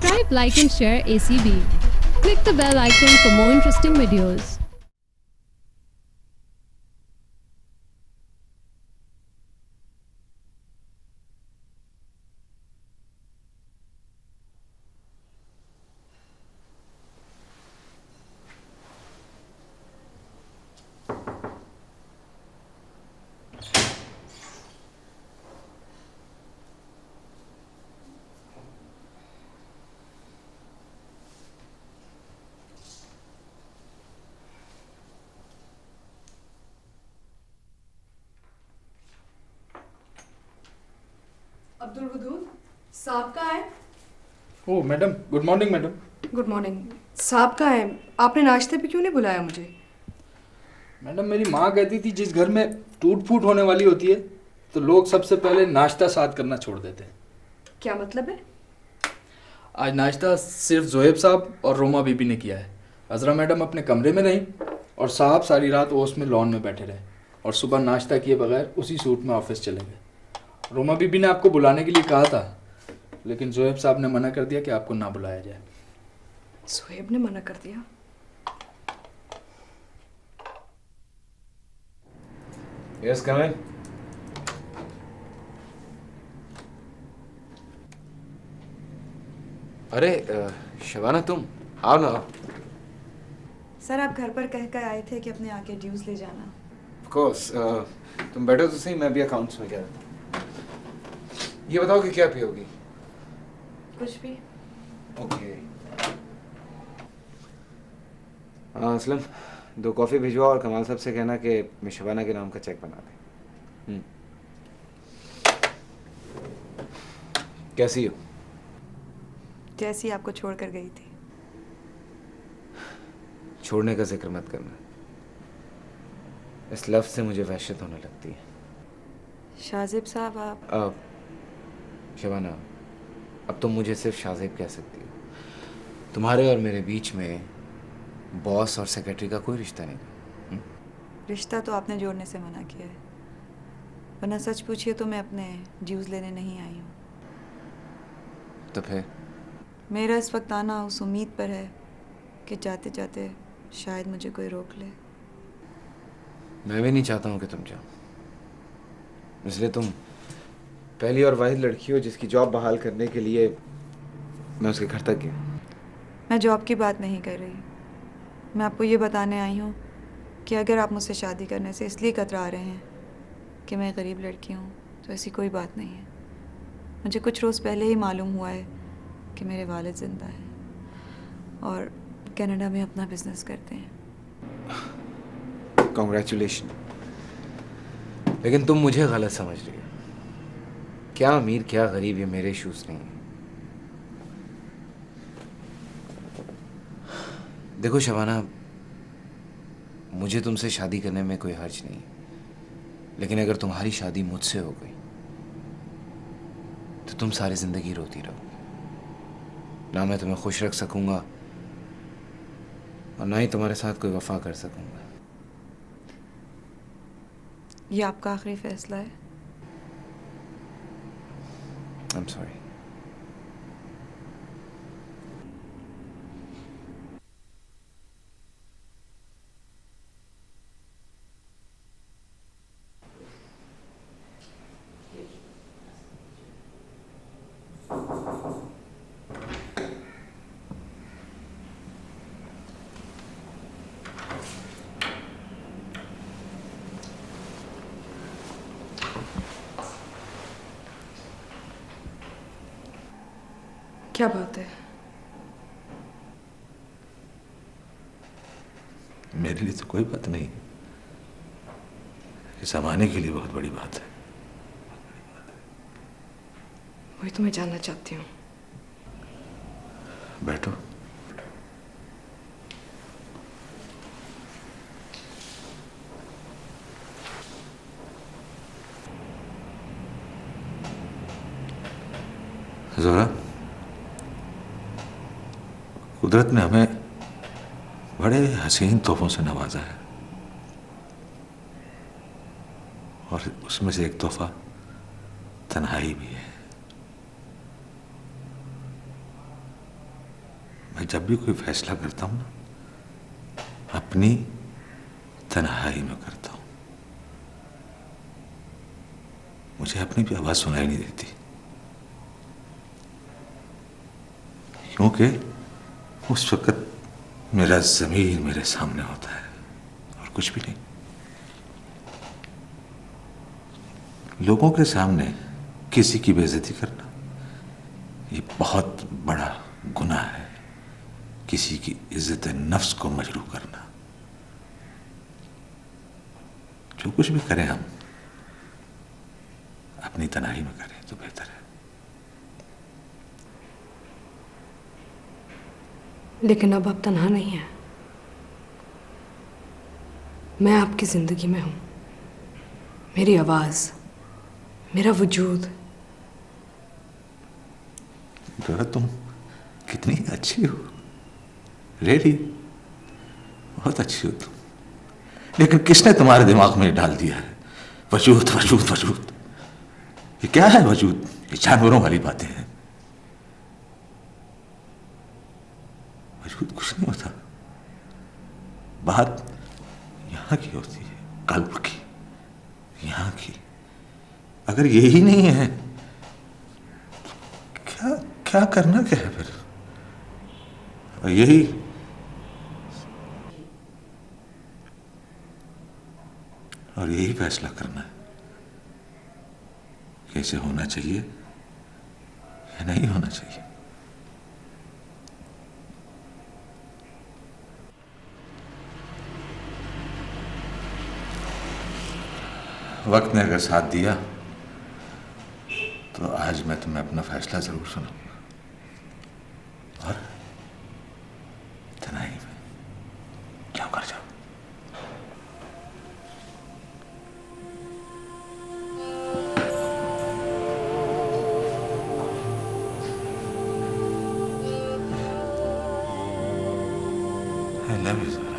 Subscribe, like and share ACB. Click the bell icon for more interesting videos. Abdul Wadood साहब कहाँ है? Oh madam, good morning madam. Good morning. साहब कहाँ है? आपने नाश्ते पे क्यों नहीं बुलाया मुझे? मैडम मेरी माँ कहती थी जिस घर में टूट फूट होने वाली होती है तो लोग सबसे पहले नाश्ता साथ करना छोड़ देते हैं। क्या मतलब है? आज नाश्ता सिर्फ जोएब साहब और रोमा बीबी ने किया है। अजरा मैडम अपने कमरे में रहीं और साहब सारी रात ओस में लॉन में बैठे रहे और सुबह नाश्ता किए बगैर उसी सूट में ऑफिस चले गए। रोमा बीबी ने आपको बुलाने के लिए कहा था लेकिन जोएब साहब ने मना कर दिया कि आपको ना बुलाया जाए। जोएब ने मना कर दिया? Yes, come in. अरे शबाना तुम आओ ना। सर आप घर पर कह कर आए थे कि अपने आके ड्यूज ले जाना। Of course, तुम बैठो तो सही, मैं भी अकाउंट्स में क्या रहता। ये बताओ कि क्या पियोगी? कुछ भी। ओके। असलम 2 कॉफ़ी भिजवाओ और कमाल साहब से कहना कि मैं शबाना के नाम का चेक बना दें। कैसी हो? जैसी आपको छोड़कर गई थी। छोड़ने का जिक्र मत करना, इस लफ्ज़ से मुझे वहशत होने लगती है। शाजिब साहब आप शबाना, अब तुम मुझे सिर्फ शाजिब कह सकती हो। तुम्हारे और मेरे बीच में बॉस और सेक्रेटरी का कोई रिश्ता नहीं। रिश्ता तो आपने जोड़ने से मना किया है, वरना सच पूछिए तो मैं अपने ड्यूज लेने नहीं आई हूँ। तो फिर? मेरा इस वक्त आना उस उम्मीद पर है कि जाते जाते शायद मुझे कोई रोक ले। मैं भी नहीं चाहता हूँ कि तुम जाओ, इसलिए तुम पहली और वाहिद लड़की हो जिसकी जॉब बहाल करने के लिए मैं उसके घर तक गया। मैं जॉब की बात नहीं कर रही, मैं आपको ये बताने आई हूँ कि अगर आप मुझसे शादी करने से इसलिए कतरा रहे हैं कि मैं गरीब लड़की हूँ तो ऐसी कोई बात नहीं है। मुझे कुछ रोज़ पहले ही मालूम हुआ है कि मेरे वालिद ज़िंदा हैं और कनाडा में अपना बिजनेस करते हैं। कॉन्ग्रेचुलेशन। लेकिन तुम मुझे गलत समझ रही हो। क्या अमीर क्या गरीब ये मेरे शूज़ नहीं है। देखो शबाना, मुझे तुमसे शादी करने में कोई हर्ज नहीं, लेकिन अगर तुम्हारी शादी मुझसे हो गई तो तुम सारी ज़िंदगी रोती रहोगी। ना मैं तुम्हें खुश रख सकूंगा और ना ही तुम्हारे साथ कोई वफा कर सकूंगा। ये आपका आखिरी फैसला है? I'm sorry. क्या बात है? मेरे लिए तो कोई बात नहीं, इस ज़माने के लिए बहुत बड़ी बात है। वही तो मैं जानना चाहती हूँ। बैठो। ज़ोरा, कुदरत ने हमें बड़े हसीन तोहफों से नवाजा है और उसमें से एक तोहफा तन्हाई भी है। मैं जब भी कोई फैसला करता हूं ना, अपनी तन्हाई में करता हूं। मुझे अपनी भी आवाज सुनाई नहीं देती, क्योंकि उस वक्त मेरा ज़मीर मेरे सामने होता है और कुछ भी नहीं। लोगों के सामने किसी की बेइज्जती करना ये बहुत बड़ा गुनाह है। किसी की इज्जत नफ्स को मजरूह करना। जो कुछ भी करें हम अपनी तन्हाई में करें तो बेहतर है। लेकिन अब आप तन्हा नहीं हैं। मैं आपकी जिंदगी में हूं। मेरी आवाज, मेरा वजूद। डोरा, तुम कितनी अच्छी हो, रेडी बहुत अच्छी हो तुम। लेकिन किसने तुम्हारे दिमाग में डाल दिया है वजूद वजूद वजूद? ये क्या है वजूद? ये जानवरों वाली बातें हैं। वजूद कुछ नहीं होता। बात यहां की होती है, कल्ब की, यहां की। अगर यही नहीं है क्या क्या करना क्या है फिर? और यही फैसला करना है कैसे होना चाहिए या नहीं होना चाहिए। वक्त ने अगर साथ दिया तो आज मैं तुम्हें अपना फैसला जरूर सुनाऊंगा। और तन्हाई में क्या कर जाओ। I love you, sir.